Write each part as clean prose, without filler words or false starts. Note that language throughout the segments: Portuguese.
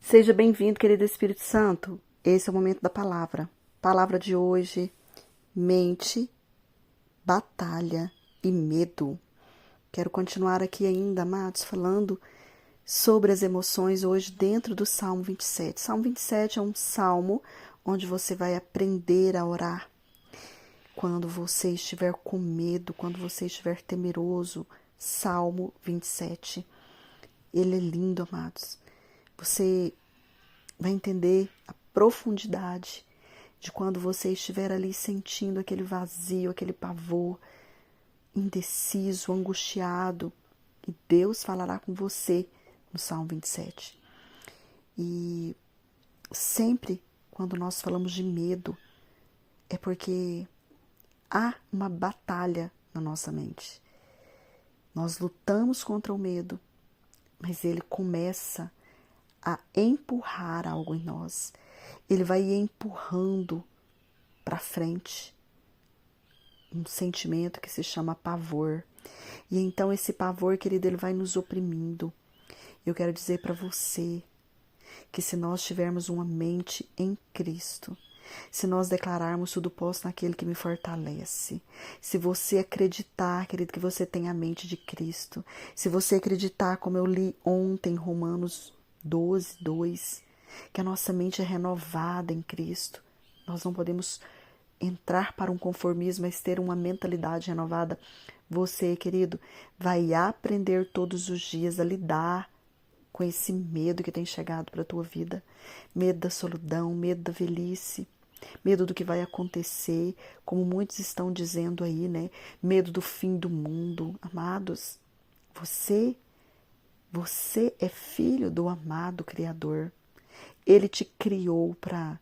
Seja bem-vindo, querido Espírito Santo. Esse é o momento da palavra. Palavra de hoje: mente, batalha e medo. Quero continuar aqui ainda, amados, falando sobre as emoções hoje dentro do Salmo 27. Salmo 27 é um salmo onde você vai aprender a orar. Quando você estiver com medo, quando você estiver temeroso, Salmo 27. Ele é lindo, amados. Você vai entender a profundidade de quando você estiver ali sentindo aquele vazio, aquele pavor, indeciso, angustiado. E Deus falará com você no Salmo 27. E sempre quando nós falamos de medo, é porque há uma batalha na nossa mente. Nós lutamos contra o medo, mas ele começa a empurrar algo em nós. Ele vai empurrando para frente um sentimento que se chama pavor. E então esse pavor, querido, ele vai nos oprimindo. Eu quero dizer para você que se nós tivermos uma mente em Cristo, se nós declararmos tudo posso naquele que me fortalece, se você acreditar, querido, que você tem a mente de Cristo, se você acreditar, como eu li ontem, Romanos 12, 2, que a nossa mente é renovada em Cristo, nós não podemos entrar para um conformismo, mas ter uma mentalidade renovada. Você, querido, vai aprender todos os dias a lidar com esse medo que tem chegado para a tua vida. Medo da solidão, medo da velhice, medo do que vai acontecer, como muitos estão dizendo aí, né? Medo do fim do mundo. Amados, você é filho do amado Criador. Ele te criou para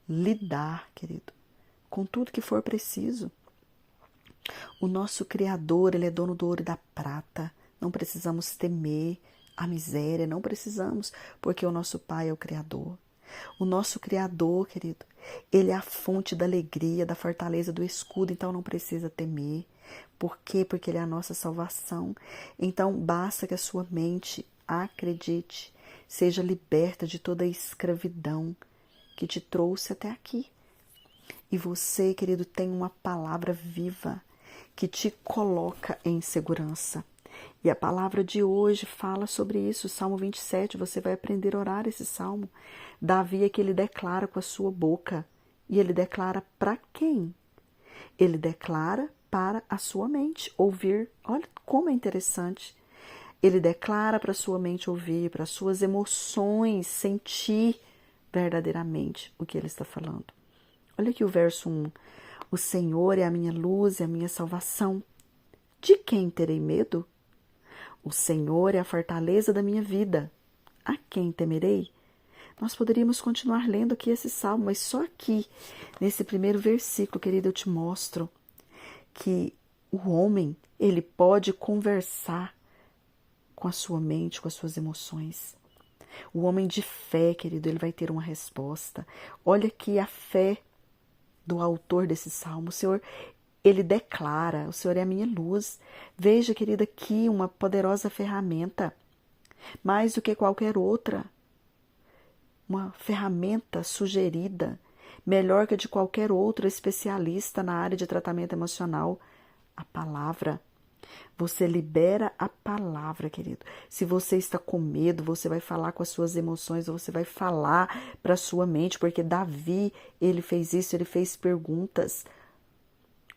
lidar, querido, com tudo que for preciso. O nosso Criador, ele é dono do ouro e da prata. Não precisamos temer a miséria, não precisamos, porque o nosso Pai é o Criador. O nosso Criador, querido, ele é a fonte da alegria, da fortaleza, do escudo, então não precisa temer. Por quê? Porque ele é a nossa salvação. Então basta que a sua mente acredite, seja liberta de toda a escravidão que te trouxe até aqui. E você, querido, tem uma palavra viva que te coloca em segurança. E a palavra de hoje fala sobre isso, Salmo 27, você vai aprender a orar esse salmo. Davi é que ele declara com a sua boca. E ele declara para quem? Ele declara para a sua mente ouvir. Olha como é interessante. Ele declara para a sua mente ouvir, para as suas emoções sentir verdadeiramente o que ele está falando. Olha aqui o verso 1. O Senhor é a minha luz e a minha salvação. De quem terei medo? O Senhor é a fortaleza da minha vida. A quem temerei? Nós poderíamos continuar lendo aqui esse salmo, mas só aqui, nesse primeiro versículo, querido, eu te mostro que o homem, ele pode conversar com a sua mente, com as suas emoções. O homem de fé, querido, ele vai ter uma resposta. Olha aqui a fé do autor desse salmo. O Senhor, ele declara, o Senhor é a minha luz. Veja, querida, aqui uma poderosa ferramenta, mais do que qualquer outra. Uma ferramenta sugerida, melhor que a de qualquer outro especialista na área de tratamento emocional. A palavra. Você libera a palavra, querido. Se você está com medo, você vai falar com as suas emoções, você vai falar para a sua mente, porque Davi, ele fez isso, ele fez perguntas.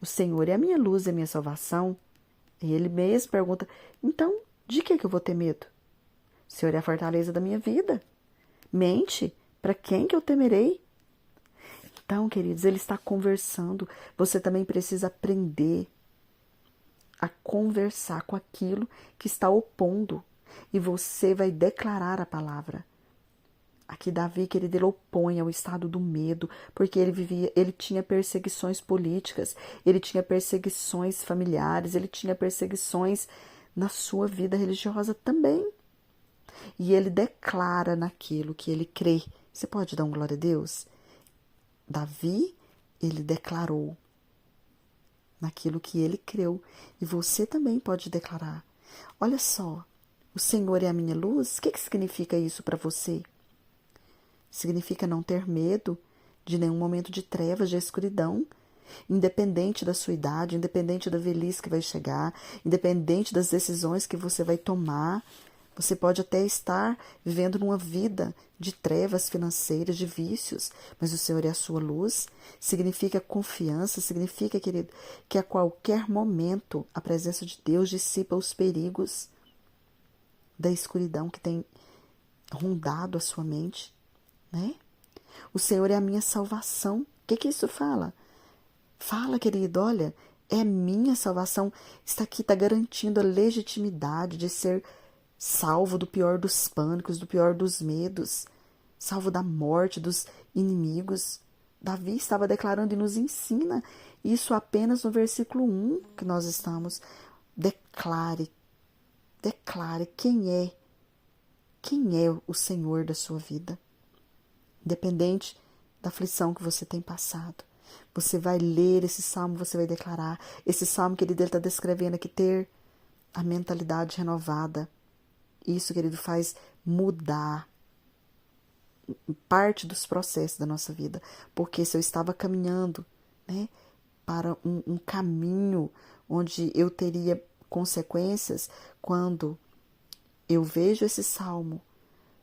O Senhor é a minha luz e a minha salvação. E ele mesmo pergunta, então, de que eu vou ter medo? O Senhor é a fortaleza da minha vida. Mente, para quem que eu temerei? Então, queridos, ele está conversando. Você também precisa aprender a conversar com aquilo que está opondo. E você vai declarar a palavra. Aqui Davi, querido, ele opõe ao estado do medo, porque ele tinha perseguições políticas, ele tinha perseguições familiares, ele tinha perseguições na sua vida religiosa também. E ele declara naquilo que ele crê. Você pode dar um glória a Deus? Davi, ele declarou naquilo que ele creu. E você também pode declarar. Olha só, o Senhor é a minha luz. O que significa isso para você? Significa não ter medo de nenhum momento de trevas, de escuridão, independente da sua idade, independente da velhice que vai chegar, independente das decisões que você vai tomar. Você pode até estar vivendo numa vida de trevas financeiras, de vícios, mas o Senhor é a sua luz. Significa confiança, significa, querido, que a qualquer momento a presença de Deus dissipa os perigos da escuridão que tem rondado a sua mente, né? O Senhor é a minha salvação. O que isso fala? Fala, querido, olha, é minha salvação. Está aqui, está garantindo a legitimidade de ser salvo do pior dos pânicos, do pior dos medos, salvo da morte, dos inimigos. Davi estava declarando e nos ensina isso apenas no versículo 1 que nós estamos. Declare quem é o Senhor da sua vida. Independente da aflição que você tem passado. Você vai ler esse salmo, você vai declarar. Esse salmo, querido, ele está descrevendo aqui ter a mentalidade renovada. Isso, querido, faz mudar parte dos processos da nossa vida. Porque se eu estava caminhando, né, para um caminho onde eu teria consequências, quando eu vejo esse salmo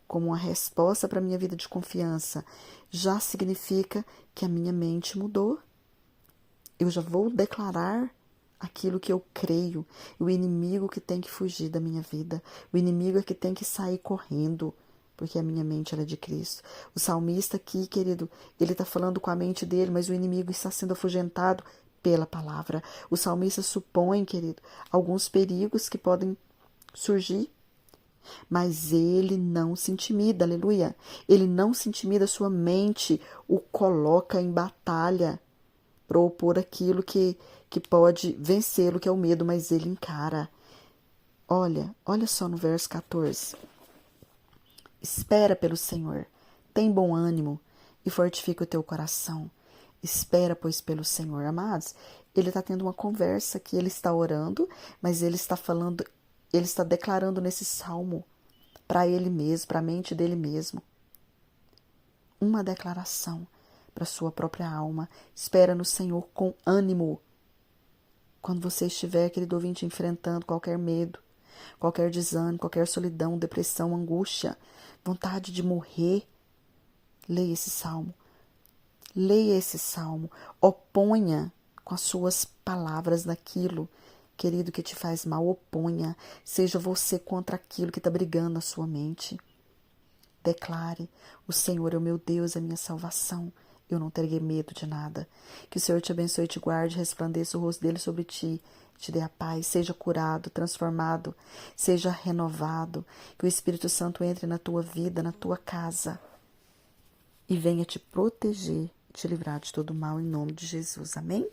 como uma resposta para a minha vida de confiança, já significa que a minha mente mudou. Eu já vou declarar aquilo que eu creio. O inimigo que tem que fugir da minha vida. O inimigo é que tem que sair correndo, porque a minha mente ela é de Cristo. O salmista aqui, querido, ele está falando com a mente dele, mas o inimigo está sendo afugentado pela palavra. O salmista supõe, querido, alguns perigos que podem surgir, mas ele não se intimida, aleluia. Ele não se intimida, sua mente o coloca em batalha para opor aquilo que pode vencê-lo, que é o medo, mas ele encara. Olha só no verso 14. Espera pelo Senhor, tem bom ânimo e fortifica o teu coração. Espera, pois, pelo Senhor. Amados, ele está tendo uma conversa que ele está orando, mas ele está falando, ele está declarando nesse salmo para ele mesmo, para a mente dele mesmo. Uma declaração para a sua própria alma. Espera no Senhor com ânimo. Quando você estiver, querido ouvinte, enfrentando qualquer medo, qualquer desânimo, qualquer solidão, depressão, angústia, vontade de morrer, leia esse salmo. Leia esse salmo. Oponha com as suas palavras naquilo, querido, que te faz mal. Oponha. Seja você contra aquilo que está brigando na sua mente. Declare: o Senhor é o meu Deus, é a minha salvação. Eu não terei medo de nada. Que o Senhor te abençoe e te guarde, resplandeça o rosto dele sobre ti, te dê a paz, seja curado, transformado, seja renovado. Que o Espírito Santo entre na tua vida, na tua casa e venha te proteger, te livrar de todo mal em nome de Jesus. Amém?